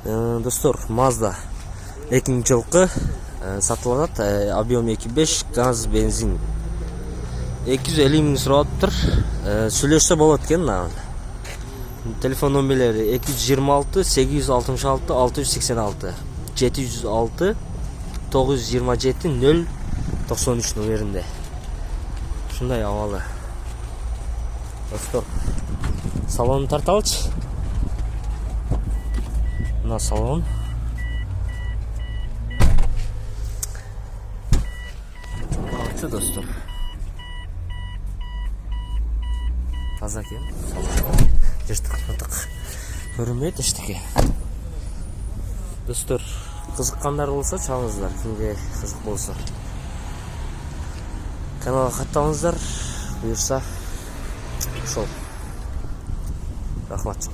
Достор, Mazda 2-жылкы сатылат, объем 2.5, газ, бензин. 250 миң сураттыр. Сүйлөшсө болот экен мына. Телефон номерлери 226 866 686 706 927 093 номеринде. Ушундай абалы. Достор, салонун тарталычы. Мына салон. Бакчы достор. Таза экен. Жыртык-мытык көрүнбөйт эчтеке. Достор, кызыккандар болсо чалыңыздар, кимге кызык болсо. Каналга катталыңыздар, буюрса ошол. Рахмат.